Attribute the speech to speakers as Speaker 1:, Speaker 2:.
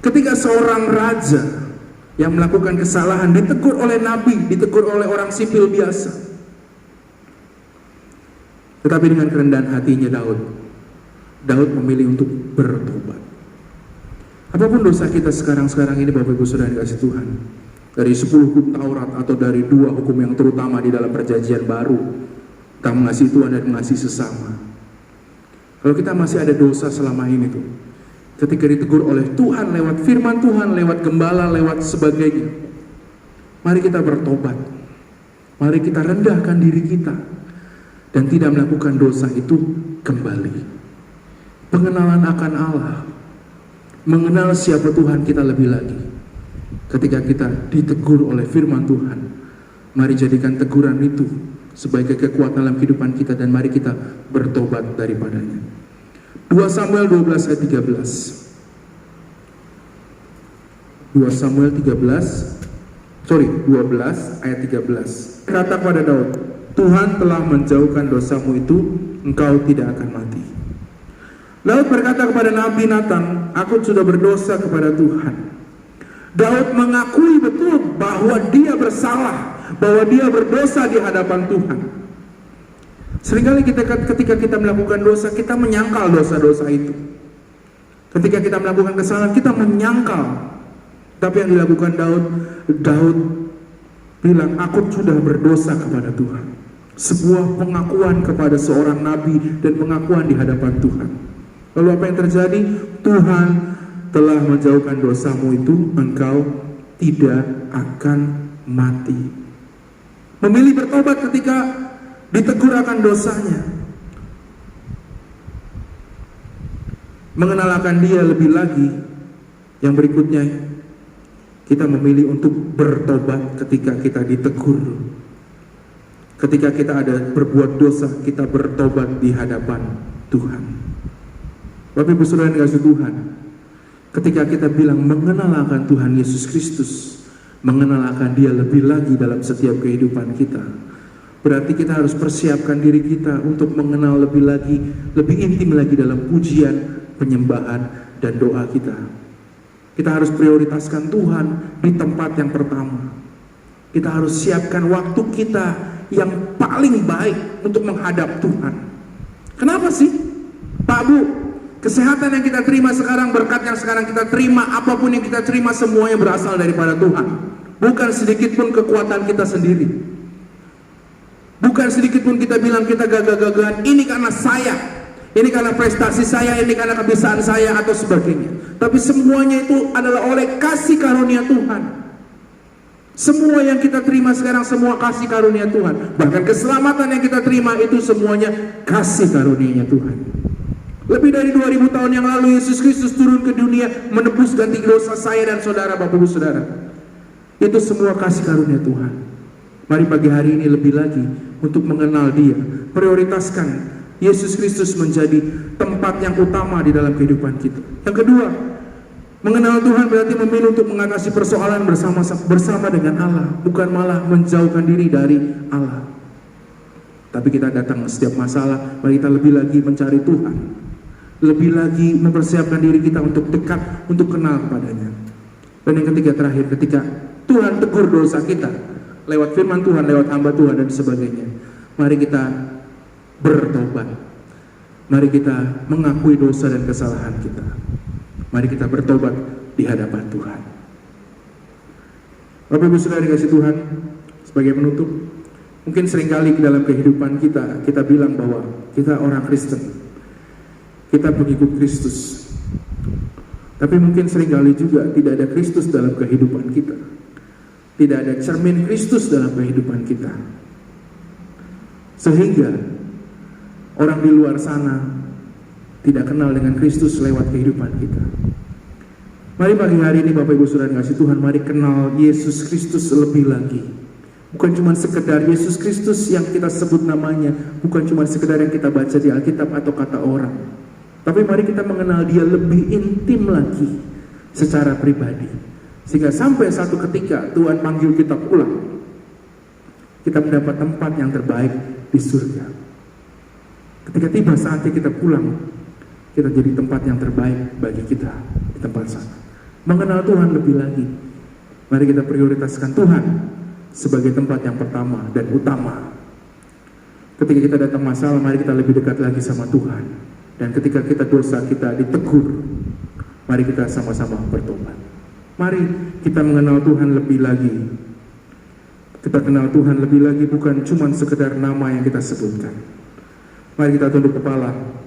Speaker 1: Ketika seorang raja yang melakukan kesalahan ditegur oleh nabi, ditegur oleh orang sipil biasa, tetapi dengan kerendahan hatinya Daud memilih untuk bertobat. Apapun dosa kita sekarang ini, Bapak Ibu Saudara yang dikasihi Tuhan, dari 10 hukum Taurat atau dari 2 hukum yang terutama di dalam perjanjian baru tentang mengasihi Tuhan dan mengasihi sesama, kalau kita masih ada dosa selama ini tuh, ketika ditegur oleh Tuhan lewat firman Tuhan, lewat gembala, lewat sebagainya, mari kita bertobat. Mari kita rendahkan diri kita dan tidak melakukan dosa itu kembali. Pengenalan akan Allah, mengenal siapa Tuhan kita lebih lagi. Ketika kita ditegur oleh firman Tuhan, mari jadikan teguran itu sebagai kekuatan dalam kehidupan kita dan mari kita bertobat daripadanya. 2 Samuel 12 ayat 13. 2 Samuel 12 ayat 13. Kata kepada Daud, Tuhan telah menjauhkan dosamu itu, engkau tidak akan mati. Daud berkata kepada Nabi Nathan, aku sudah berdosa kepada Tuhan. Daud mengakui betul bahwa dia bersalah, bahwa dia berdosa di hadapan Tuhan. Seringkali ketika kita melakukan dosa, kita menyangkal dosa-dosa itu. Ketika kita melakukan kesalahan, kita menyangkal. Tapi yang dilakukan Daud bilang, aku sudah berdosa kepada Tuhan. Sebuah pengakuan kepada seorang nabi dan pengakuan di hadapan Tuhan. Lalu apa yang terjadi? Tuhan telah menjauhkan dosamu itu, engkau tidak akan mati. Memilih bertobat ketika ditegur akan dosanya, mengenal akan dia lebih lagi. Yang berikutnya, kita memilih untuk bertobat ketika kita ditegur. Ketika kita ada berbuat dosa, kita bertobat di hadapan Tuhan. Bapak Ibu Saudara yang dikasihi Tuhan, ketika kita bilang mengenal akan Tuhan Yesus Kristus, mengenal akan dia lebih lagi dalam setiap kehidupan kita, berarti kita harus persiapkan diri kita untuk mengenal lebih lagi, lebih intim lagi dalam pujian, penyembahan, dan doa kita. Kita harus prioritaskan Tuhan di tempat yang pertama. Kita harus siapkan waktu kita yang paling baik untuk menghadap Tuhan. Kenapa sih? Pak Bu, kesehatan yang kita terima sekarang, berkat yang sekarang kita terima, apapun yang kita terima, semuanya berasal daripada Tuhan. Bukan sedikit pun kekuatan kita sendiri. Bukan sedikit pun kita bilang kita gagah-gagahan, ini karena saya, ini karena prestasi saya, ini karena kebiasaan saya, atau sebagainya. Tapi semuanya itu adalah oleh kasih karunia Tuhan. Semua yang kita terima sekarang, semua kasih karunia Tuhan. Bahkan keselamatan yang kita terima itu semuanya kasih karunia Tuhan. Lebih dari 2000 tahun yang lalu Yesus Kristus turun ke dunia menebus ganti dosa saya dan saudara, Bapak Ibu Saudara. Itu semua kasih karunia Tuhan. Mari pagi hari ini lebih lagi untuk mengenal dia. Prioritaskan Yesus Kristus menjadi tempat yang utama di dalam kehidupan kita. Yang kedua, mengenal Tuhan berarti memilih untuk mengatasi persoalan bersama dengan Allah, bukan malah menjauhkan diri dari Allah. Tapi kita datang setiap masalah, mari kita lebih lagi mencari Tuhan. Lebih lagi mempersiapkan diri kita untuk dekat, untuk kenal kepadanya. Dan yang ketiga terakhir, ketika Tuhan tegur dosa kita lewat firman Tuhan, lewat hamba Tuhan dan sebagainya, mari kita bertobat. Mari kita mengakui dosa dan kesalahan kita. Mari kita bertobat di hadapan Tuhan. Bapak Ibu Saudara dikasihi Tuhan, sebagai penutup, mungkin seringkali dalam kehidupan kita bilang bahwa kita orang Kristen, kita pengikut Kristus. Tapi mungkin seringkali juga tidak ada Kristus dalam kehidupan kita. Tidak ada cermin Kristus dalam kehidupan kita. Sehingga orang di luar sana tidak kenal dengan Kristus lewat kehidupan kita. Mari pagi hari ini Bapak Ibu Saudara yang kasih Tuhan, mari kenal Yesus Kristus lebih lagi. Bukan cuma sekedar Yesus Kristus yang kita sebut namanya, bukan cuma sekedar yang kita baca di Alkitab atau kata orang. Tapi mari kita mengenal dia lebih intim lagi secara pribadi. Sehingga sampai satu ketika Tuhan panggil kita pulang, kita mendapat tempat yang terbaik di surga. Ketika tiba saatnya kita pulang, kita jadi tempat yang terbaik bagi kita di tempat sana. mengenal Tuhan lebih lagi. Mari kita prioritaskan Tuhan sebagai tempat yang pertama dan utama. Ketika kita datang masalah, mari kita lebih dekat lagi sama Tuhan. Dan ketika kita dosa kita ditegur, mari kita sama-sama bertobat. Mari kita mengenal Tuhan lebih lagi. Kita kenal Tuhan lebih lagi, bukan cuma sekedar nama yang kita sebutkan. Mari kita tunduk kepala.